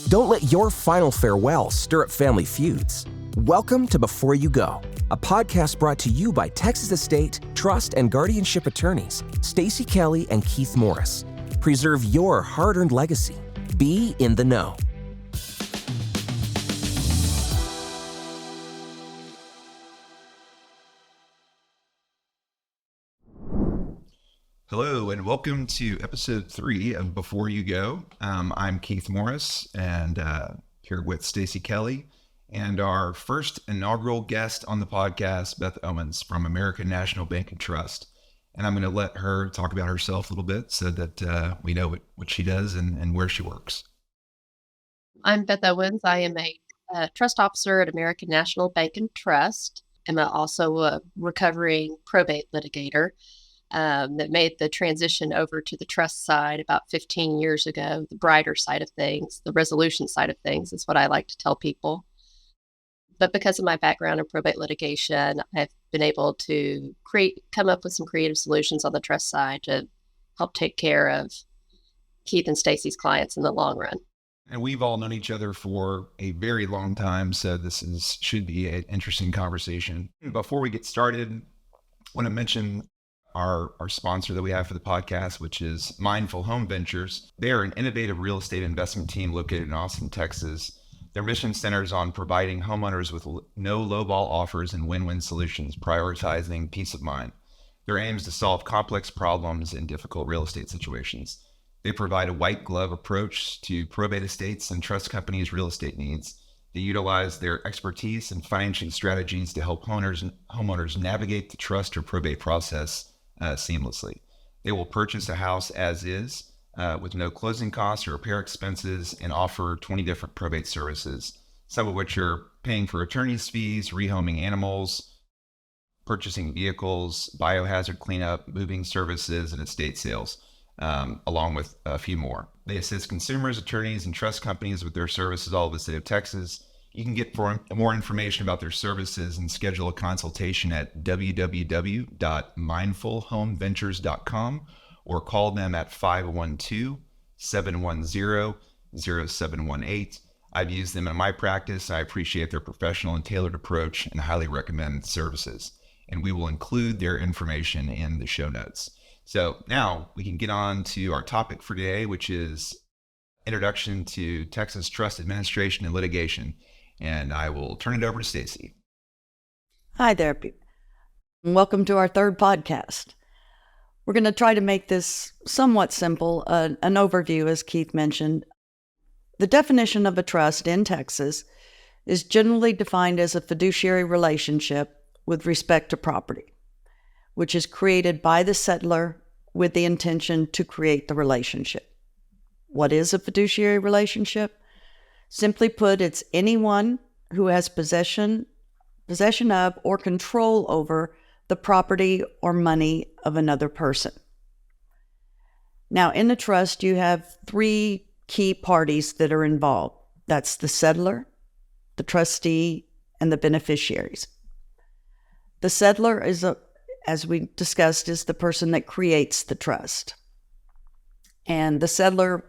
Don't let your final farewell stir up family feuds. Welcome to Before You Go, a podcast brought to you by Texas Estate, Trust, and Guardianship Attorneys, Stacy Kelly and Keith Morris. Preserve your hard-earned legacy. Be in the know. Hello, and welcome to episode 3 of Before You Go. I'm Keith Morris, and here with Stacy Kelly, and our first inaugural guest on the podcast, Beth Owens from American National Bank and Trust. And I'm going to let her talk about herself a little bit so that we know what she does and where she works. I'm Beth Owens. I am a trust officer at American National Bank and Trust. I'm also a recovering probate litigator that made the transition over to the trust side about 15 years ago. The brighter side of things, the resolution side of things is what I like to tell people. But because of my background in probate litigation, I've been able to come up with some creative solutions on the trust side to help take care of Keith and Stacy's clients in the long run. And we've all known each other for a very long time, so should be an interesting conversation. Before we get started, I want to mention our sponsor that we have for the podcast, which is Mindful Home Ventures. They are an innovative real estate investment team located in Austin, Texas. Their mission centers on providing homeowners with no lowball offers and win-win solutions, prioritizing peace of mind. Their aim is to solve complex problems in difficult real estate situations. They provide a white glove approach to probate estates and trust companies' real estate needs. They utilize their expertise and financing strategies to help homeowners navigate the trust or probate process seamlessly. They will purchase a house as is with no closing costs or repair expenses and offer 20 different probate services, some of which are paying for attorney's fees, rehoming animals, purchasing vehicles, biohazard cleanup, moving services, and estate sales, along with a few more. They assist consumers, attorneys, and trust companies with their services all over the state of Texas. You can get more information about their services and schedule a consultation at www.mindfulhomeventures.com or call them at 512-710-0718. I've used them in my practice. I appreciate their professional and tailored approach and highly recommend services. And we will include their information in the show notes. So now we can get on to our topic for today, which is Introduction to Texas Trust Administration and Litigation. And I will turn it over to Stacy. Hi there, people. Welcome to our third podcast. We're going to try to make this somewhat simple, an overview, as Keith mentioned. The definition of a trust in Texas is generally defined as a fiduciary relationship with respect to property, which is created by the settlor with the intention to create the relationship. What is a fiduciary relationship? Simply put, it's anyone who has possession of or control over the property or money of another person. Now, in the trust, you have 3 key parties that are involved. That's the settlor, the trustee, and the beneficiaries. The settlor is, as we discussed, is the person that creates the trust. And the settlor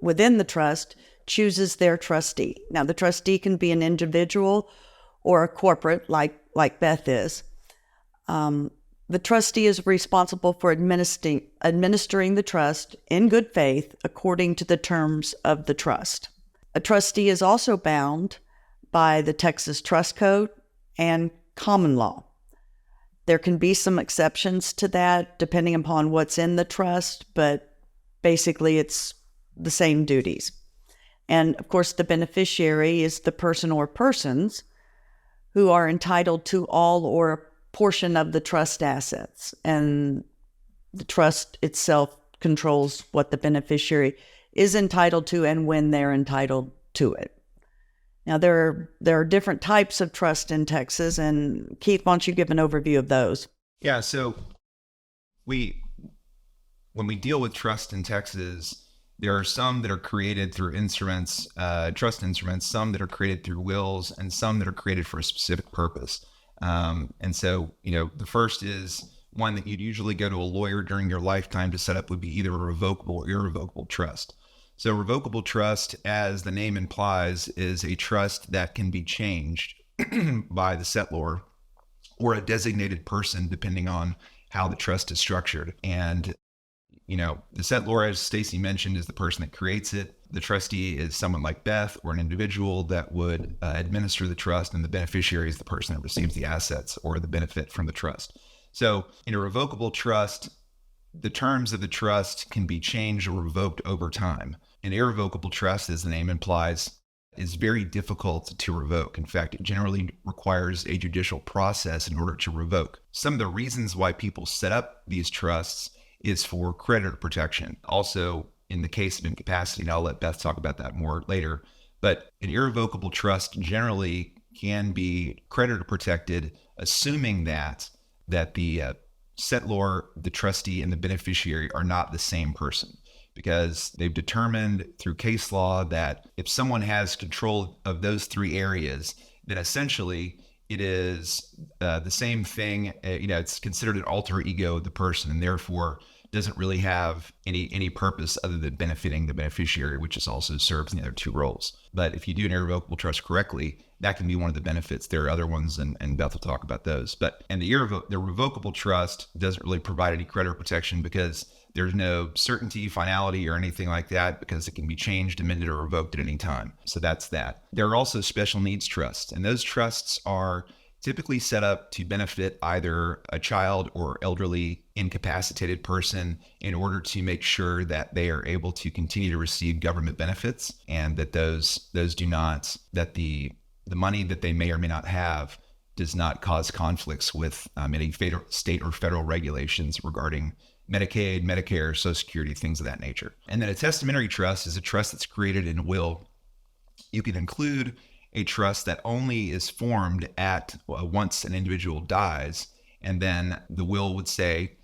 within the trust chooses their trustee. Now, the trustee can be an individual or a corporate, like Beth is. The trustee is responsible for administering the trust in good faith according to the terms of the trust. A trustee is also bound by the Texas Trust Code and common law. There can be some exceptions to that depending upon what's in the trust, but basically it's the same duties. And of course, the beneficiary is the person or persons who are entitled to all or a portion of the trust assets. And the trust itself controls what the beneficiary is entitled to and when they're entitled to it. Now, there are different types of trust in Texas, and Keith, why don't you give an overview of those? Yeah, so when we deal with trust in Texas, there are some that are created through instruments, trust instruments, some that are created through wills, and some that are created for a specific purpose. And so, the first is one that you'd usually go to a lawyer during your lifetime to set up would be either a revocable or irrevocable trust. So revocable trust, as the name implies, is a trust that can be changed by the settlor or a designated person, depending on how the trust is structured. And, the settlor, as Stacy mentioned, is the person that creates it. The trustee is someone like Beth or an individual that would administer the trust, and the beneficiary is the person that receives the assets or the benefit from the trust. So in a revocable trust, the terms of the trust can be changed or revoked over time. An irrevocable trust, as the name implies, is very difficult to revoke. In fact, it generally requires a judicial process in order to revoke. Some of the reasons why people set up these trusts is for creditor protection. Also, in the case of incapacity, and I'll let Beth talk about that more later, but an irrevocable trust generally can be creditor protected, assuming that the settlor, the trustee, and the beneficiary are not the same person, because they've determined through case law that if someone has control of those three areas, then essentially it is the same thing. It's considered an alter ego of the person, and therefore doesn't really have any purpose other than benefiting the beneficiary, which is also serves in the other two roles. But if you do an irrevocable trust correctly, that can be one of the benefits. There are other ones, and Beth will talk about those. And the revocable trust doesn't really provide any creditor protection because there's no certainty, finality, or anything like that, because it can be changed, amended, or revoked at any time. So that's that. There are also special needs trusts, and those trusts are typically set up to benefit either a child or elderly incapacitated person in order to make sure that they are able to continue to receive government benefits, and that the money that they may or may not have does not cause conflicts with any state or federal regulations regarding Medicaid, Medicare, Social Security, things of that nature. And then a testamentary trust is a trust that's created in a will. You can include a trust that only is formed at once an individual dies, and then the will would say,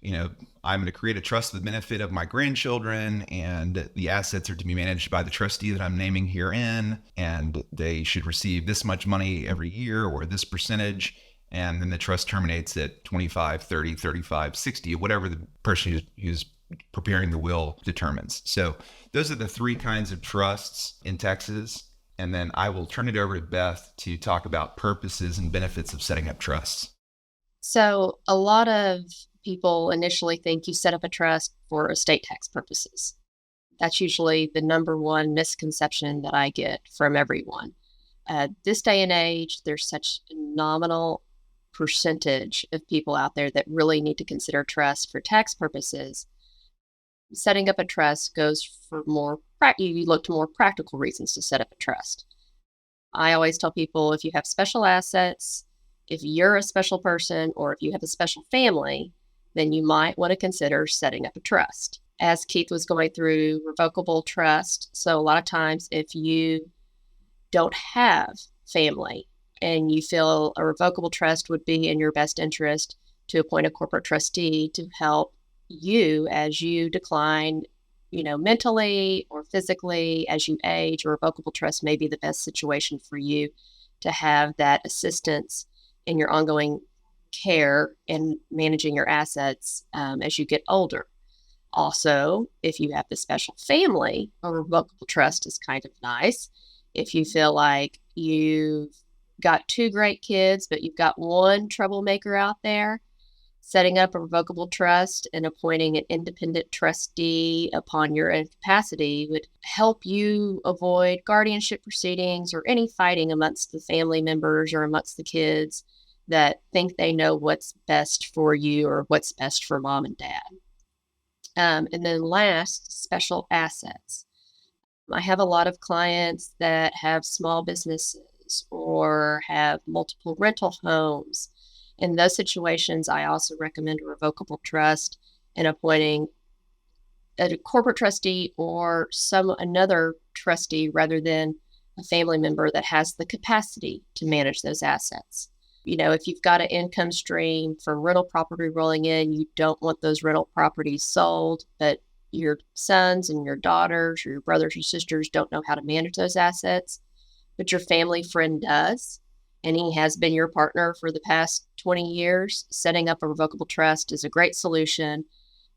I'm going to create a trust for the benefit of my grandchildren, and the assets are to be managed by the trustee that I'm naming herein, and they should receive this much money every year or this percentage. And then the trust terminates at 25, 30, 35, 60, whatever the person who's preparing the will determines. So those are the three kinds of trusts in Texas. And then I will turn it over to Beth to talk about purposes and benefits of setting up trusts. So a lot of people initially think you set up a trust for estate tax purposes. That's usually the number one misconception that I get from everyone. This day and age, there's such a nominal percentage of people out there that really need to consider trust for tax purposes. Setting up a trust goes for you look to more practical reasons to set up a trust. I always tell people, if you have special assets, if you're a special person, or if you have a special family, then you might want to consider setting up a trust. As Keith was going through revocable trust, so a lot of times if you don't have family and you feel a revocable trust would be in your best interest, to appoint a corporate trustee to help you as you decline, mentally or physically as you age. A revocable trust may be the best situation for you to have that assistance in your ongoing care and managing your assets as you get older. Also, if you have the special family, a revocable trust is kind of nice. If you feel like you've got two great kids, but you've got one troublemaker out there, setting up a revocable trust and appointing an independent trustee upon your incapacity would help you avoid guardianship proceedings or any fighting amongst the family members or amongst the kids that think they know what's best for you or what's best for mom and dad. And then last, special assets. I have a lot of clients that have small businesses or have multiple rental homes. In those situations, I also recommend a revocable trust and appointing a corporate trustee or another trustee rather than a family member that has the capacity to manage those assets. If you've got an income stream from rental property rolling in, you don't want those rental properties sold, but your sons and your daughters or your brothers or sisters don't know how to manage those assets, but your family friend does, and he has been your partner for the past 20 years, setting up a revocable trust is a great solution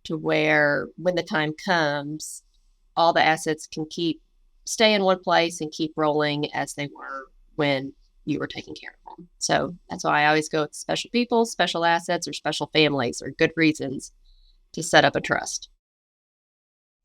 to where when the time comes, all the assets can stay in one place and keep rolling as they were when you were taking care of them. So that's why I always go with special people, special assets, or special families are good reasons to set up a trust.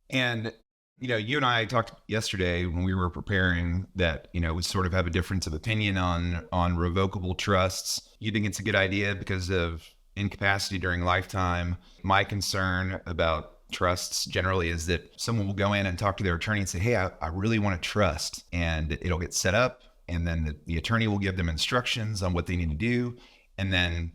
And, you and I talked yesterday when we were preparing that, we sort of have a difference of opinion on revocable trusts. You think it's a good idea because of incapacity during lifetime. My concern about trusts generally is that someone will go in and talk to their attorney and say, hey, I really want a trust, and it'll get set up. And then the attorney will give them instructions on what they need to do. And then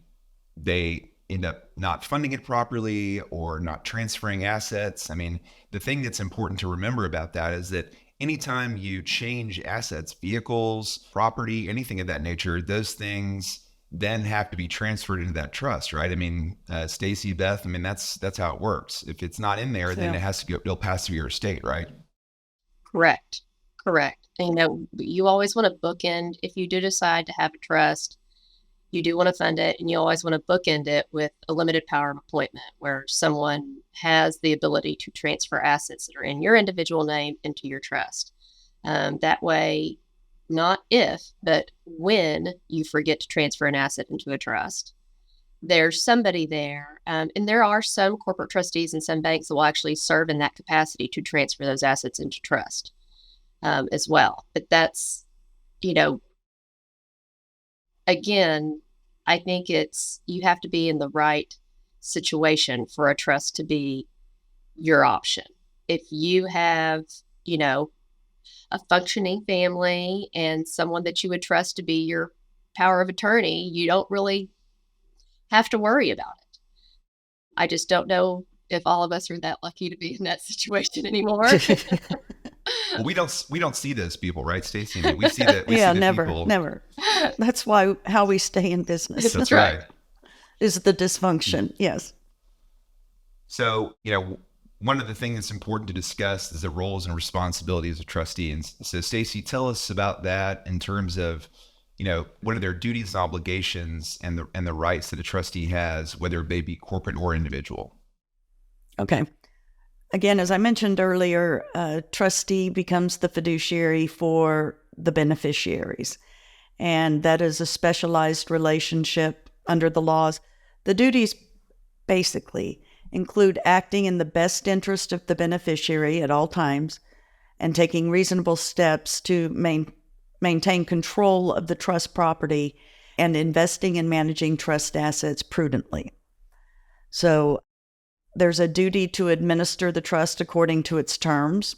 they end up not funding it properly or not transferring assets. I mean, the thing that's important to remember about that is that anytime you change assets, vehicles, property, anything of that nature, those things then have to be transferred into that trust, right? I mean, Stacy, Beth, I mean, that's how it works. If it's not in there, then it'll pass through your estate, right? Correct. And, you always want to bookend, if you do decide to have a trust, you do want to fund it, and you always want to bookend it with a limited power of appointment where someone has the ability to transfer assets that are in your individual name into your trust. That way, not if, but when you forget to transfer an asset into a trust, there's somebody there. And there are some corporate trustees and some banks that will actually serve in that capacity to transfer those assets into trust as well. But that's, again, I think you have to be in the right situation for a trust to be your option. If you have, a functioning family and someone that you would trust to be your power of attorney, you don't really have to worry about it. I just don't know if all of us are that lucky to be in that situation anymore. Well, we don't see those people, right, Stacy? I mean, we see that. We see the people. Never. That's how we stay in business. That's right. Is the dysfunction? Yes. So, one of the things that's important to discuss is the roles and responsibilities of trustee. And so, Stacy, tell us about that in terms of, what are their duties and obligations and the rights that a trustee has, whether they be corporate or individual. Okay. Again, as I mentioned earlier, a trustee becomes the fiduciary for the beneficiaries, and that is a specialized relationship under the laws. The duties basically include acting in the best interest of the beneficiary at all times and taking reasonable steps to maintain control of the trust property and investing and managing trust assets prudently. So there's a duty to administer the trust according to its terms.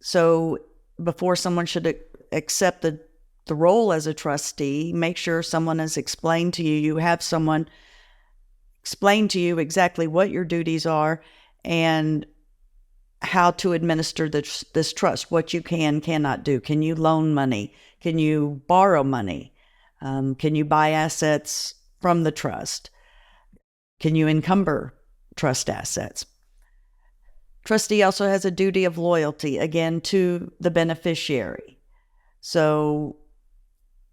So before someone should accept the role as a trustee, make sure someone has explained to you, you have someone explain to you exactly what your duties are and how to administer this trust, what you cannot do. Can you loan money? Can you borrow money? Can you buy assets from the trust? Can you encumber trust assets? Trustee also has a duty of loyalty, again, to the beneficiary. So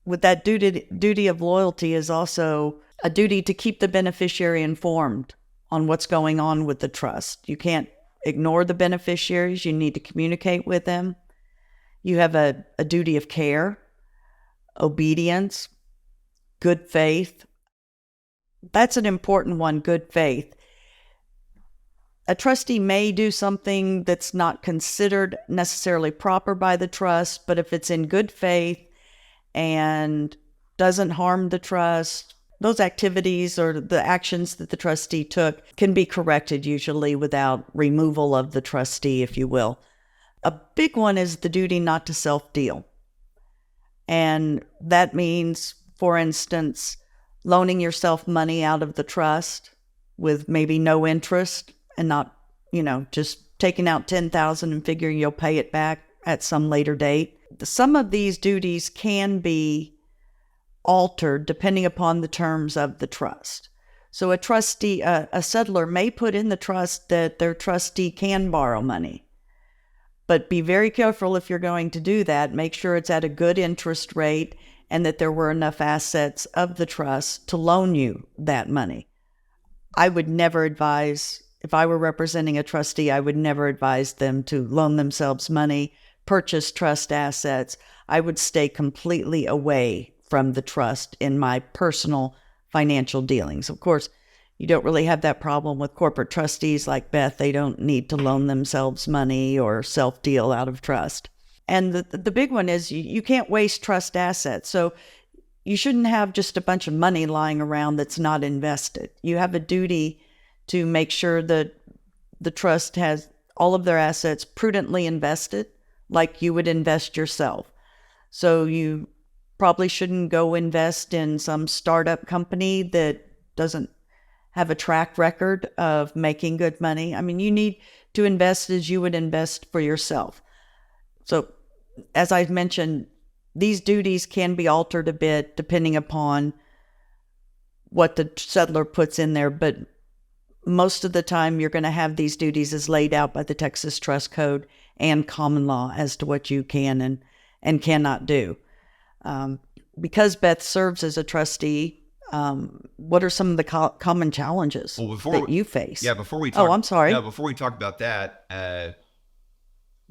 with that duty of loyalty is also a duty to keep the beneficiary informed on what's going on with the trust. You can't ignore the beneficiaries. You need to communicate with them. You have a duty of care, obedience, good faith. That's an important one, good faith. A trustee may do something that's not considered necessarily proper by the trust, but if it's in good faith and doesn't harm the trust, those activities or the actions that the trustee took can be corrected usually without removal of the trustee, if you will. A big one is the duty not to self-deal. And that means, for instance, loaning yourself money out of the trust with maybe no interest and not, just taking out $10,000 and figuring you'll pay it back at some later date. Some of these duties can be altered depending upon the terms of the trust. So a trustee, a settlor may put in the trust that their trustee can borrow money. But be very careful if you're going to do that. Make sure it's at a good interest rate and that there were enough assets of the trust to loan you that money. I would never advise if I were representing a trustee, I would never advise them to loan themselves money, purchase trust assets. I would stay completely away from the trust in my personal financial dealings. Of course, you don't really have that problem with corporate trustees like Beth. They don't need to loan themselves money or self-deal out of trust. And the big one is you can't waste trust assets. So you shouldn't have just a bunch of money lying around that's not invested. You have a duty to make sure that the trust has all of their assets prudently invested, like you would invest yourself. So you probably shouldn't go invest in some startup company that doesn't have a track record of making good money. I mean, you need to invest as you would invest for yourself. So, as I mentioned, these duties can be altered a bit depending upon what the settler puts in there, but most of the time you're going to have these duties as laid out by the Texas Trust Code and common law as to what you can and cannot do. Because Beth serves as a trustee, what are some of the common challenges that you face? Yeah, before we talk, I'm sorry. No, before we talk about that,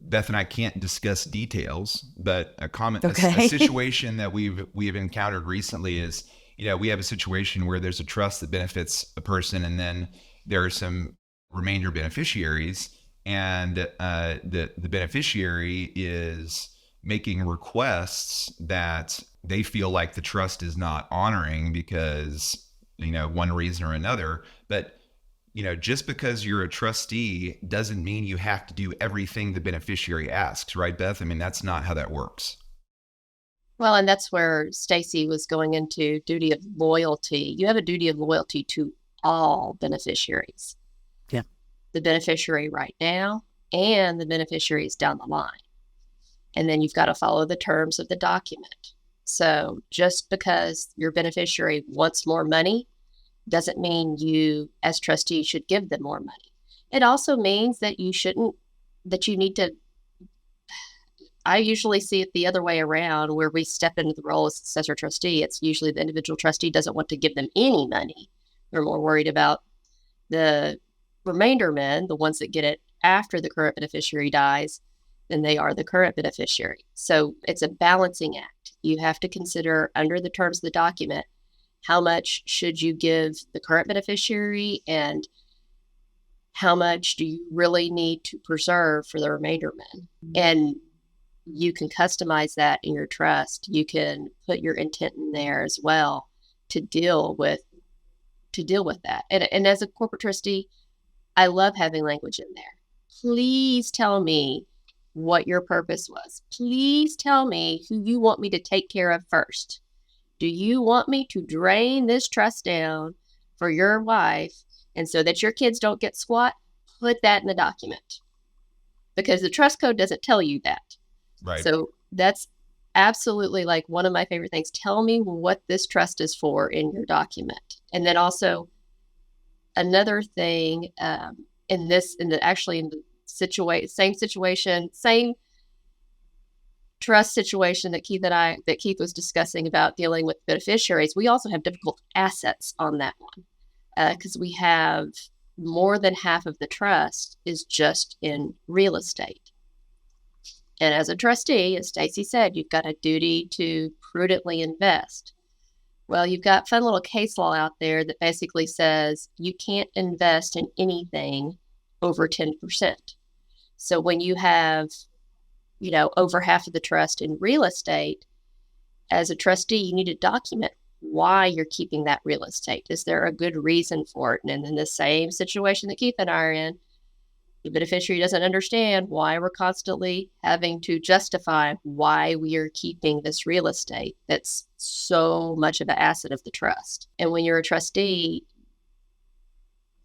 Beth and I can't discuss details, but a situation that we've encountered recently is, we have a situation where there's a trust that benefits a person, and then there are some remainder beneficiaries, and the beneficiary is making requests that they feel like the trust is not honoring because, one reason or another. But, just because you're a trustee doesn't mean you have to do everything the beneficiary asks, right, Beth? I mean, that's not how that works. Well, and that's where Stacy was going into duty of loyalty. You have a duty of loyalty to all beneficiaries. Yeah. The beneficiary right now and the beneficiaries down the line. And then you've got to follow the terms of the document. So just because your beneficiary wants more money doesn't mean you as trustee should give them more money. It also means that you need to, I usually see it the other way around, where we step into the role as successor trustee. It's usually the individual trustee doesn't want to give them any money. They're more worried about the remainder men, the ones that get it after the current beneficiary dies, than they are the current beneficiary. So it's a balancing act. You have to consider, under the terms of the document, how much should you give the current beneficiary and how much do you really need to preserve for the remainder men. And you can customize that in your trust. You can put your intent in there as well to deal with that. And as a corporate trustee, I love having language in there. Please tell me what your purpose was. Please tell me who you want me to take care of first. Do you want me to drain this trust down for your wife and so that your kids don't get squat? Put that in the document, because the trust code doesn't tell you that. Right. So that's absolutely like one of my favorite things. Tell me what this trust is for in your document. And then also another thing, in the same trust situation that Keith was discussing about dealing with beneficiaries, we also have difficult assets on that one, because we have more than half of the trust is just in real estate. And as a trustee, as Stacy said, you've got a duty to prudently invest. Well, you've got fun little case law out there that basically says you can't invest in anything over 10%. So when you have, over half of the trust in real estate, as a trustee, you need to document why you're keeping that real estate. Is there a good reason for it? And in the same situation that Keith and I are in, the beneficiary doesn't understand why we're constantly having to justify why we are keeping this real estate that's so much of an asset of the trust. And when you're a trustee,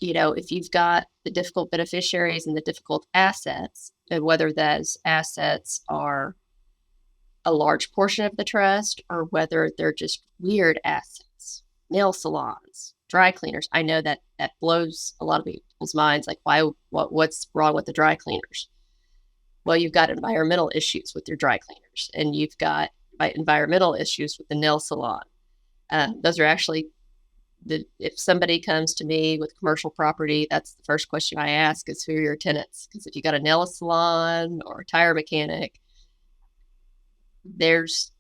if you've got the difficult beneficiaries and the difficult assets, and whether those assets are a large portion of the trust or whether they're just weird assets, nail salons, dry cleaners. I know that blows a lot of people's minds, like what's wrong with the dry cleaners? Well, you've got environmental issues with your dry cleaners, and you've got environmental issues with the nail salon. Those are actually If somebody comes to me with commercial property, that's the first question I ask is, who are your tenants? Because if you got a nail salon or a tire mechanic, there's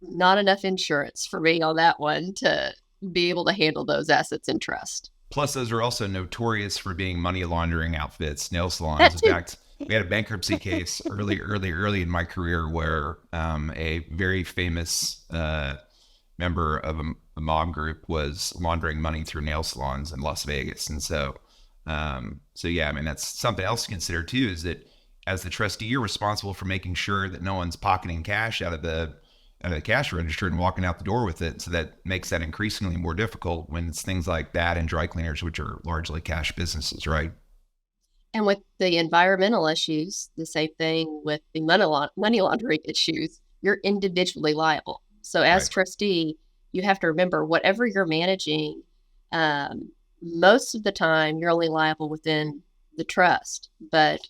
not enough insurance for me on that one to be able to handle those assets in trust. Plus, those are also notorious for being money laundering outfits, nail That salons. In too. fact, we had a bankruptcy case early in my career where a very famous member of a mob group was laundering money through nail salons in Las Vegas. And so yeah, I mean, that's something else to consider too, is that as the trustee, you're responsible for making sure that no one's pocketing cash out of the cash register and walking out the door with it. So that makes that increasingly more difficult when it's things like that and dry cleaners, which are largely cash businesses, right? And with the environmental issues, the same thing with the money laundering issues, you're individually liable. So as Right. trustee, you have to remember whatever you're managing, most of the time you're only liable within the trust, but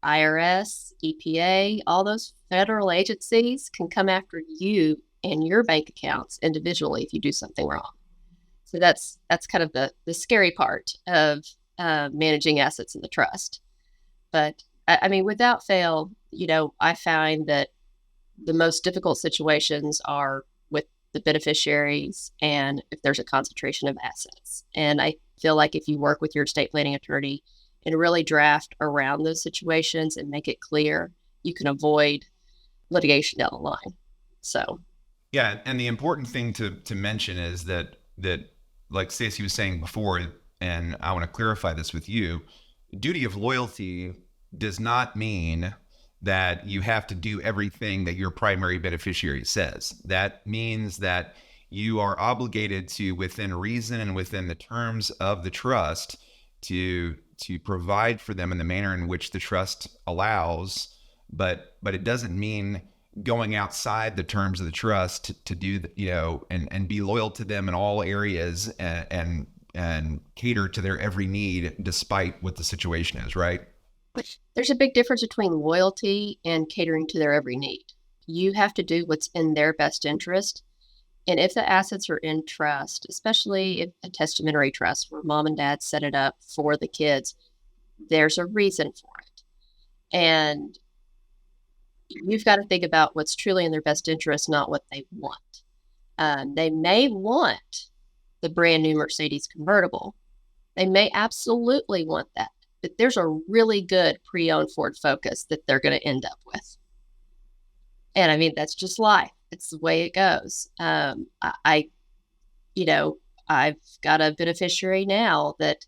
IRS, EPA, all those federal agencies can come after you and your bank accounts individually if you do something wrong. So that's kind of the scary part of managing assets in the trust. But I mean, without fail, I find that the most difficult situations are with the beneficiaries and if there's a concentration of assets. And I feel like if you work with your estate planning attorney and really draft around those situations and make it clear, you can avoid litigation down the line. So, Yeah, and the important thing to mention is that like Stacy was saying before, and I want to clarify this with you, duty of loyalty does not mean that you have to do everything that your primary beneficiary says. That means that you are obligated to, within reason and within the terms of the trust, to provide for them in the manner in which the trust allows, but it doesn't mean going outside the terms of the trust to do and be loyal to them in all areas and cater to their every need despite what the situation is, right? there's a big difference between loyalty and catering to their every need. You have to do what's in their best interest. And if the assets are in trust, especially if a testamentary trust where mom and dad set it up for the kids, there's a reason for it. And you've got to think about what's truly in their best interest, not what they want. They may want the brand new Mercedes convertible. They may absolutely want that, but there's a really good pre-owned Ford Focus that they're going to end up with. And I mean, that's just life. It's the way it goes. I've got a beneficiary now that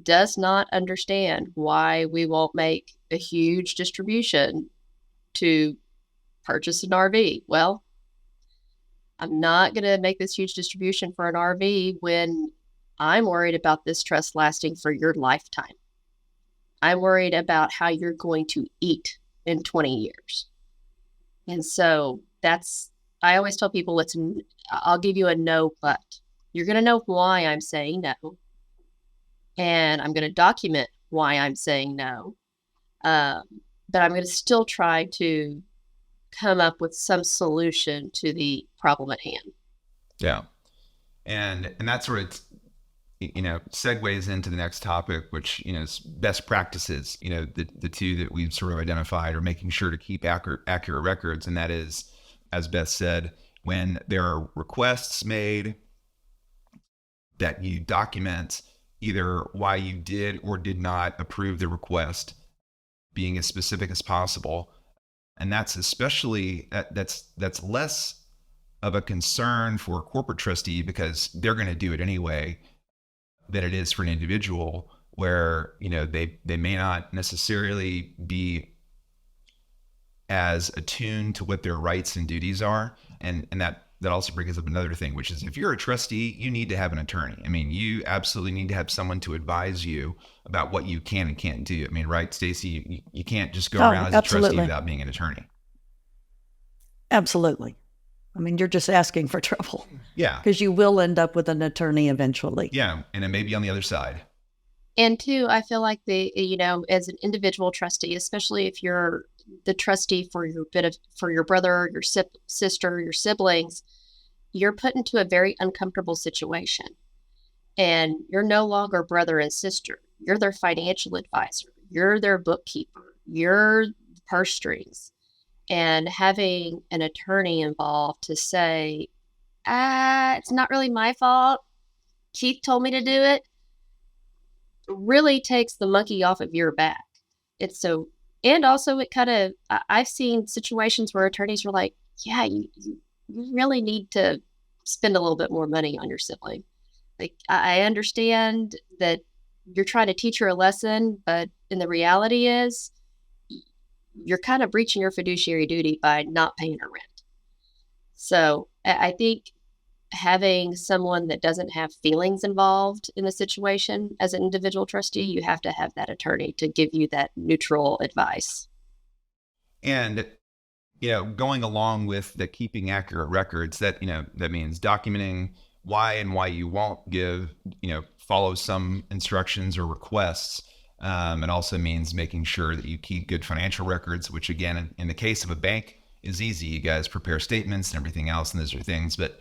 does not understand why we won't make a huge distribution to purchase an RV. Well, I'm not going to make this huge distribution for an RV when I'm worried about this trust lasting for your lifetime. I'm worried about how you're going to eat in 20 years. And so I always tell people I'll give you a no, but you're going to know why I'm saying no. And I'm going to document why I'm saying no. But I'm going to still try to come up with some solution to the problem at hand. Yeah. And that sort of, segues into the next topic, which, is best practices, the two that we've sort of identified are making sure to keep accurate records. And that is, as Beth said, when there are requests made, that you document either why you did or did not approve the request, being as specific as possible. And that's especially, that's less of a concern for a corporate trustee because they're going to do it anyway than it is for an individual where, they may not necessarily be as attuned to what their rights and duties are. And that also brings up another thing, which is if you're a trustee, you need to have an attorney. I mean, you absolutely need to have someone to advise you about what you can and can't do. I mean, right, Stacy, you can't just go around as a trustee without being an attorney. Absolutely. I mean, you're just asking for trouble. Yeah. Because you will end up with an attorney eventually. Yeah. And it may be on the other side. And two, I feel like as an individual trustee, especially if you're the trustee for your brother, your sister, your siblings, you're put into a very uncomfortable situation. And you're no longer brother and sister. You're their financial advisor. You're their bookkeeper. You're the purse strings. And having an attorney involved to say, it's not really my fault. Keith told me to do it, really takes the monkey off of your back. And also it kind of, I've seen situations where attorneys were like, yeah, you really need to spend a little bit more money on your sibling. Like, I understand that you're trying to teach her a lesson, but the reality is you're kind of breaching your fiduciary duty by not paying her rent. So I think having someone that doesn't have feelings involved in the situation as an individual trustee, you have to have that attorney to give you that neutral advice. And, going along with the keeping accurate records, that means documenting why you won't follow some instructions or requests. It also means making sure that you keep good financial records, which again, in the case of a bank is easy. You guys prepare statements and everything else, and those are things, but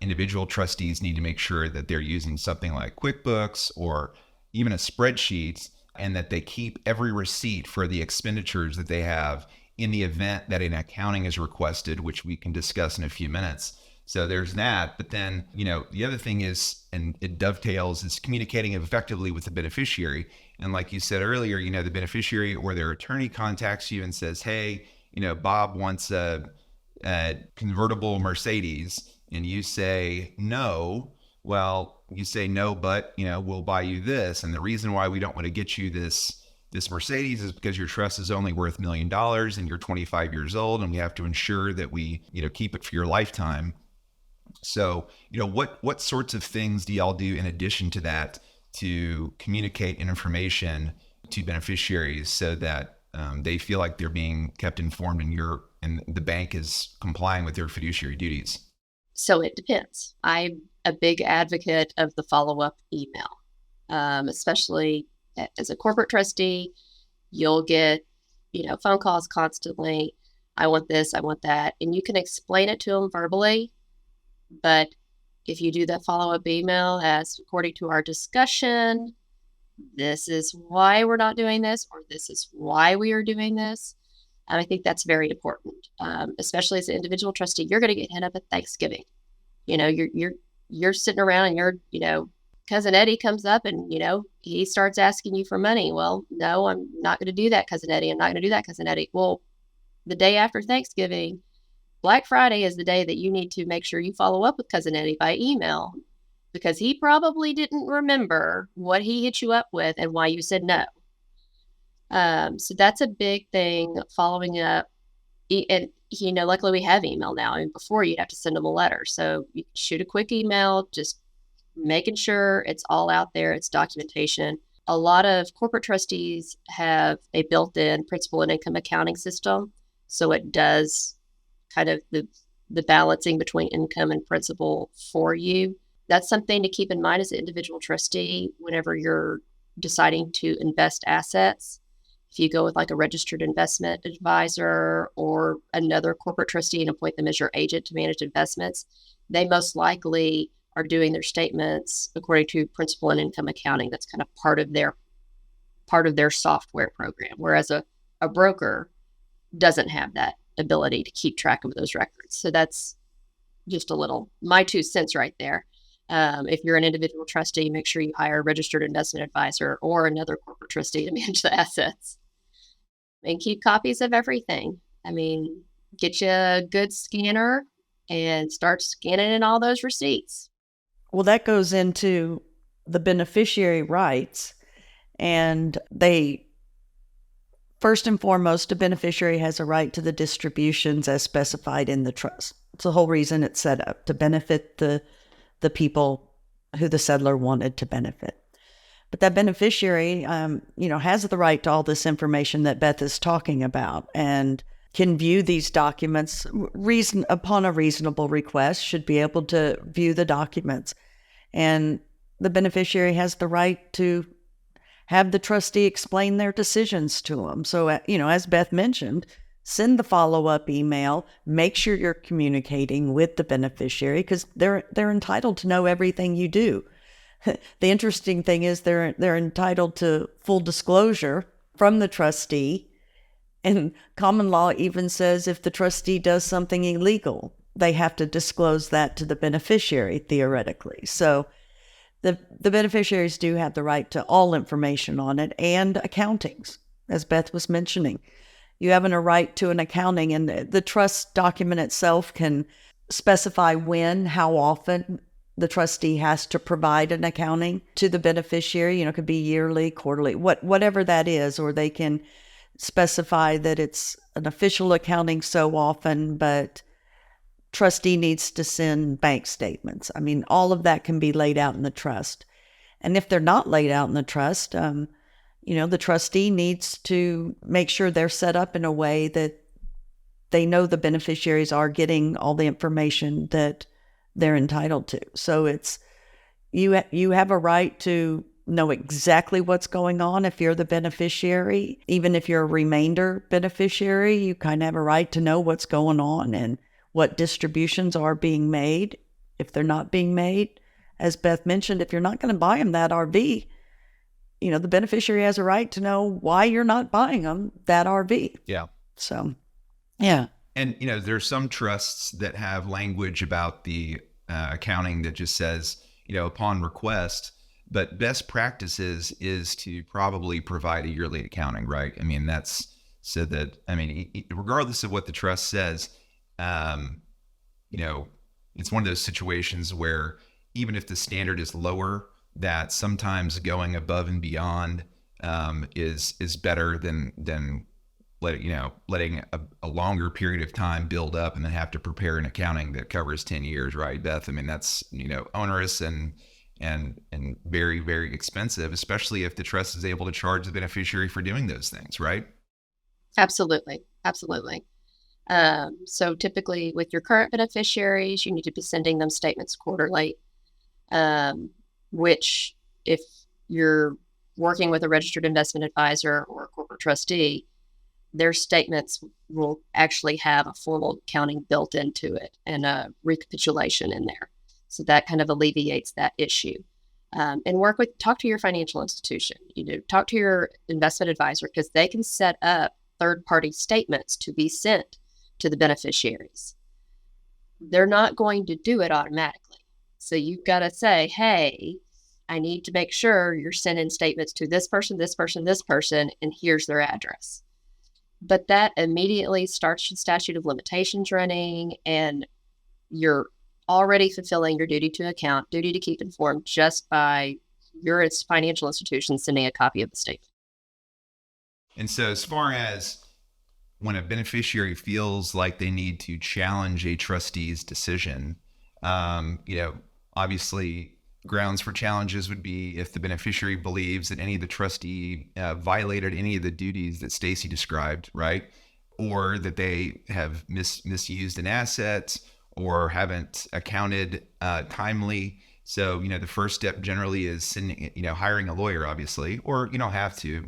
individual trustees need to make sure that they're using something like QuickBooks or even a spreadsheet, and that they keep every receipt for the expenditures that they have in the event that an accounting is requested, which we can discuss in a few minutes. So there's that. But then, the other thing is, and it dovetails, is communicating effectively with the beneficiary. And like you said earlier, the beneficiary or their attorney contacts you and says, hey, Bob wants a convertible Mercedes. And you say, no. Well, you say no, but, we'll buy you this. And the reason why we don't want to get you this Mercedes is because your trust is only worth $1 million and you're 25 years old. And we have to ensure that we, keep it for your lifetime. So, what sorts of things do y'all do in addition to that to communicate information to beneficiaries so that they feel like they're being kept informed and the bank is complying with their fiduciary duties? So it depends. I'm a big advocate of the follow-up email, especially as a corporate trustee. You'll get, phone calls constantly. I want this, I want that. And you can explain it to them verbally. But if you do that follow-up email as according to our discussion, this is why we're not doing this, or this is why we are doing this. And I think that's very important, especially as an individual trustee. You're going to get hit up at Thanksgiving. You're sitting around and Cousin Eddie comes up and, he starts asking you for money. Well, no, I'm not going to do that, Cousin Eddie. I'm not going to do that, Cousin Eddie. Well, the day after Thanksgiving, Black Friday is the day that you need to make sure you follow up with Cousin Eddie by email, because he probably didn't remember what he hit you up with and why you said no. So that's a big thing, following up. And, luckily we have email now. I mean, before you'd have to send them a letter. So you shoot a quick email, just making sure it's all out there. It's documentation. A lot of corporate trustees have a built-in principal and income accounting system. So it does kind of the balancing between income and principal for you. That's something to keep in mind as an individual trustee whenever you're deciding to invest assets. If you go with like a registered investment advisor or another corporate trustee and appoint them as your agent to manage investments, they most likely are doing their statements according to principal and income accounting. That's kind of part of their software program. Whereas a broker doesn't have that ability to keep track of those records. So that's just a little, my 2 cents right there. If you're an individual trustee, make sure you hire a registered investment advisor or another corporate trustee to manage the assets. And keep copies of everything. I mean, get you a good scanner and start scanning in all those receipts. Well, that goes into the beneficiary rights. And first and foremost, a beneficiary has a right to the distributions as specified in the trust. It's the whole reason it's set up, to benefit the people who the settlor wanted to benefit. But that beneficiary, has the right to all this information that Beth is talking about and can view these documents upon a reasonable request, should be able to view the documents. And the beneficiary has the right to have the trustee explain their decisions to them. So, as Beth mentioned, send the follow-up email, make sure you're communicating with the beneficiary because they're entitled to know everything you do. The interesting thing is they're entitled to full disclosure from the trustee. And common law even says if the trustee does something illegal, they have to disclose that to the beneficiary, theoretically. So the beneficiaries do have the right to all information on it and accountings, as Beth was mentioning. You have a right to an accounting, and the trust document itself can specify when, how often the trustee has to provide an accounting to the beneficiary. It could be yearly, quarterly, whatever that is, or they can specify that it's an official accounting so often, but trustee needs to send bank statements. I mean, all of that can be laid out in the trust. And if they're not laid out in the trust, the trustee needs to make sure they're set up in a way that they know the beneficiaries are getting all the information that they're entitled to. So it's you have a right to know exactly what's going on if you're the beneficiary. Even if you're a remainder beneficiary, you kind of have a right to know what's going on and what distributions are being made. If they're not being made, as Beth mentioned, if you're not going to buy them that RV, the beneficiary has a right to know why you're not buying them that RV. Yeah. So, yeah. And, there's some trusts that have language about the accounting that just says, upon request, but best practices is to probably provide a yearly accounting, right? I mean, that's so that, regardless of what the trust says, it's one of those situations where even if the standard is lower, that sometimes going above and beyond is better than letting a longer period of time build up and then have to prepare an accounting that covers 10 years, right, Beth? I mean, that's onerous and very, very expensive, especially if the trust is able to charge the beneficiary for doing those things, right? Absolutely. So typically with your current beneficiaries, you need to be sending them statements quarterly, which if you're working with a registered investment advisor or a corporate trustee, their statements will actually have a formal accounting built into it and a recapitulation in there. So that kind of alleviates that issue. And talk to your financial institution. Talk to your investment advisor because they can set up third-party statements to be sent to the beneficiaries. They're not going to do it automatically. So you've got to say, hey, I need to make sure you're sending statements to this person, this person, this person, and here's their address. But that immediately starts the statute of limitations running, and you're already fulfilling your duty to account, duty to keep informed just by your financial institution sending a copy of the statement. And so as far as when a beneficiary feels like they need to challenge a trustee's decision, obviously grounds for challenges would be if the beneficiary believes that any of the trustee violated any of the duties that Stacy described, right? Or that they have misused an asset or haven't accounted timely. So, the first step generally is sending, hiring a lawyer, obviously, or you don't have to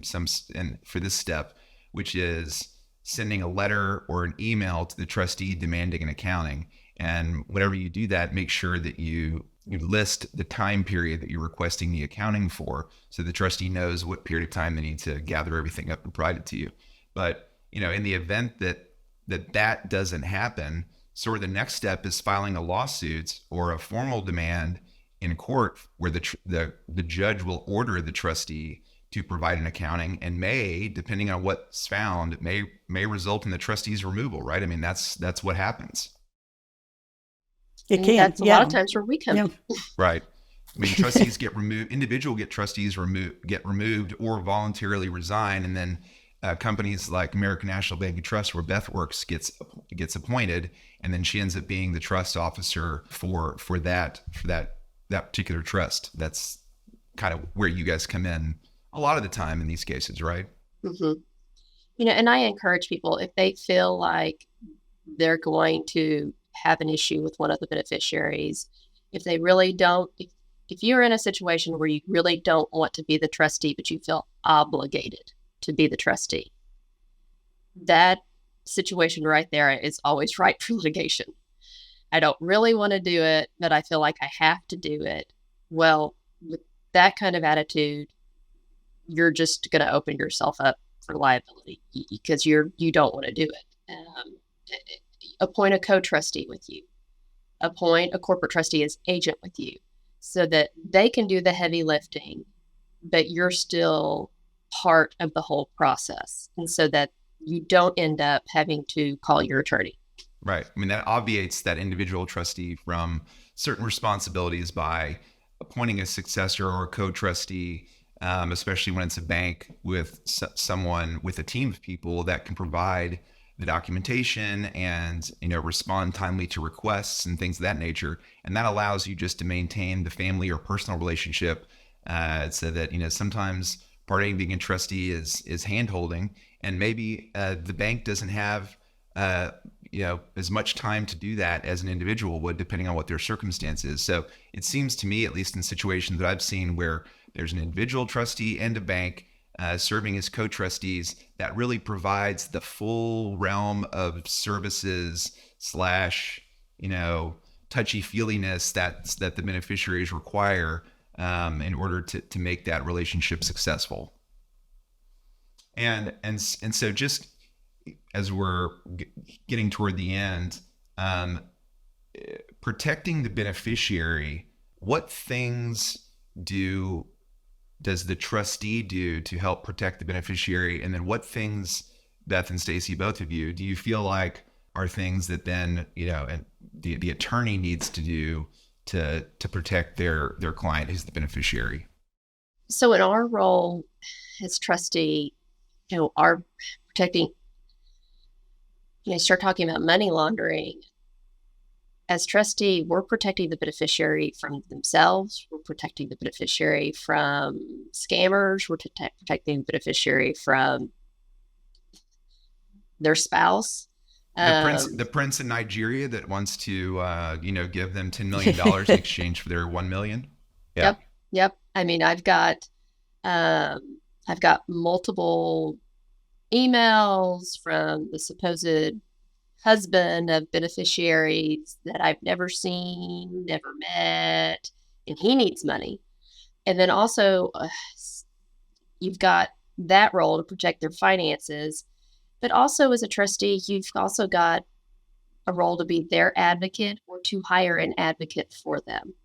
and for this step, which is sending a letter or an email to the trustee demanding an accounting. And whenever you do that, make sure that you list the time period that you're requesting the accounting for, so the trustee knows what period of time they need to gather everything up and provide it to you. But, in the event that doesn't happen, sort of the next step is filing a lawsuit or a formal demand in court where the judge will order the trustee to provide an accounting and may, depending on what's found, may result in the trustee's removal, right? I mean, that's what happens. It can. That's a lot of times where we come in. Right. I mean, trustees get removed, trustees get removed or voluntarily resign. And then companies like American National Bank and Trust, where Beth works, gets appointed. And then she ends up being the trust officer for that particular trust. That's kind of where you guys come in a lot of the time in these cases, right? Mm-hmm. And I encourage people, if they feel like they're going to have an issue with one of the beneficiaries, if they really don't, if you're in a situation where you really don't want to be the trustee, but you feel obligated to be the trustee, that situation right there is always ripe for litigation. I don't really want to do it, but I feel like I have to do it. Well, with that kind of attitude, you're just going to open yourself up for liability because you don't want to do it. Appoint a co-trustee with you. Appoint a corporate trustee as agent with you so that they can do the heavy lifting, but you're still part of the whole process. And so that you don't end up having to call your attorney. Right. I mean, that obviates that individual trustee from certain responsibilities by appointing a successor or a co-trustee, especially when it's a bank with someone with a team of people that can provide the documentation and, respond timely to requests and things of that nature. And that allows you just to maintain the family or personal relationship, so that, sometimes part A being a trustee is hand-holding, and maybe the bank doesn't have as much time to do that as an individual would, depending on what their circumstances. So it seems to me, at least in situations that I've seen where there's an individual trustee and a bank serving as co-trustees, that really provides the full realm of services / touchy-feeliness that the beneficiaries require in order to make that relationship successful. And so just as we're getting toward the end, protecting the beneficiary, what things does the trustee do to help protect the beneficiary? And then what things, Beth and Stacy, both of you, do you feel like are things that then, and the attorney needs to do to protect their client who's the beneficiary? So in our role as trustee, our protecting, start talking about money laundering. As trustee, we're protecting the beneficiary from themselves. We're protecting the beneficiary from scammers. We're protecting the beneficiary from their spouse. The prince in Nigeria that wants to, give them $10 million in exchange for their $1 million. Yeah. Yep. I mean, I've got multiple emails from the supposed husband of beneficiaries that I've never seen, never met, and he needs money. And then also, you've got that role to protect their finances, but also as a trustee, you've also got a role to be their advocate or to hire an advocate for them.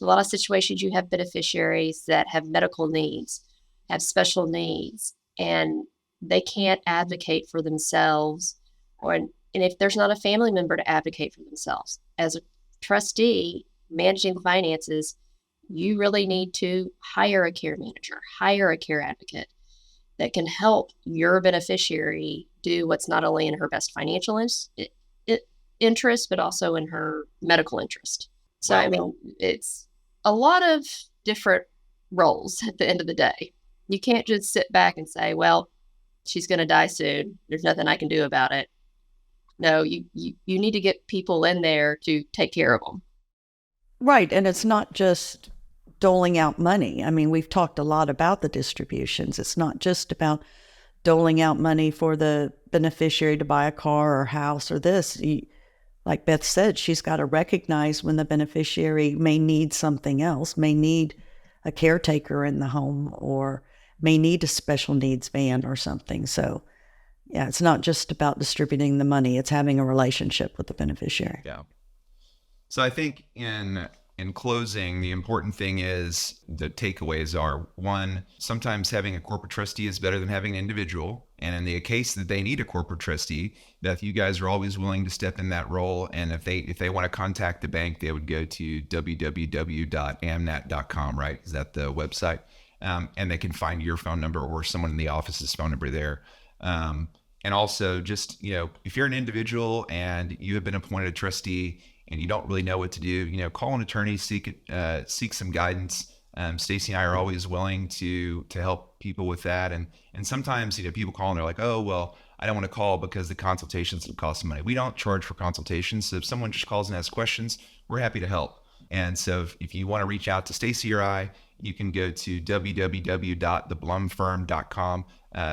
In a lot of situations, you have beneficiaries that have medical needs, have special needs, and they can't advocate for themselves, and if there's not a family member to advocate for themselves. As a trustee managing the finances, you really need to hire a care manager, hire a care advocate that can help your beneficiary do what's not only in her best financial interest, but also in her medical interest. So, I mean, it's a lot of different roles at the end of the day. You can't just sit back and say, well, she's going to die soon. There's nothing I can do about it. No, you need to get people in there to take care of them. Right. And it's not just doling out money. I mean, we've talked a lot about the distributions. It's not just about doling out money for the beneficiary to buy a car or house or this. Like Beth said, she's got to recognize when the beneficiary may need something else, may need a caretaker in the home, or may need a special needs van or something. So, yeah, it's not just about distributing the money. It's having a relationship with the beneficiary. Yeah. So I think in closing, the important thing is the takeaways are, one, sometimes having a corporate trustee is better than having an individual. And in the case that they need a corporate trustee, Beth, you guys are always willing to step in that role. And if they want to contact the bank, they would go to www.amnat.com, right? Is that the website? And they can find your phone number or someone in the office's phone number there. And also just, if you're an individual and you have been appointed a trustee and you don't really know what to do, call an attorney, seek some guidance. Stacy and I are always willing to help people with that. And sometimes, people call and they're like, oh, well, I don't want to call because the consultations will cost some money. We don't charge for consultations. So if someone just calls and asks questions, we're happy to help. And so if you want to reach out to Stacy or I, you can go to www.theblumfirm.com.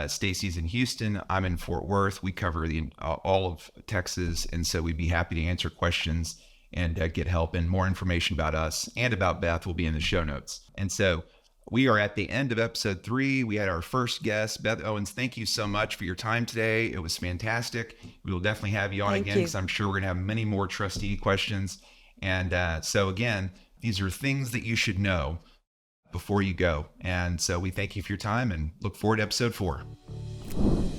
Stacy's in Houston. I'm in Fort Worth. We cover all of Texas. And so we'd be happy to answer questions and get help. And more information about us and about Beth will be in the show notes. And so we are at the end of episode 3. We had our first guest, Beth Owens. Thank you so much for your time today. It was fantastic. We will definitely have you on again because I'm sure we're going to have many more trustee questions. And so again, these are things that you should know before you go. And so we thank you for your time and look forward to episode 4.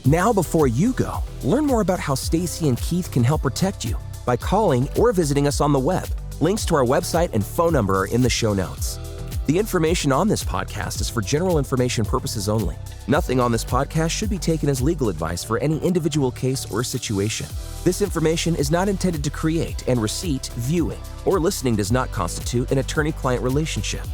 Now, before you go, learn more about how Stacy and Keith can help protect you by calling or visiting us on the web. Links to our website and phone number are in the show notes. The information on this podcast is for general information purposes only. Nothing on this podcast should be taken as legal advice for any individual case or situation. This information is not intended to create, and receipt, viewing, or listening does not constitute an attorney-client relationship.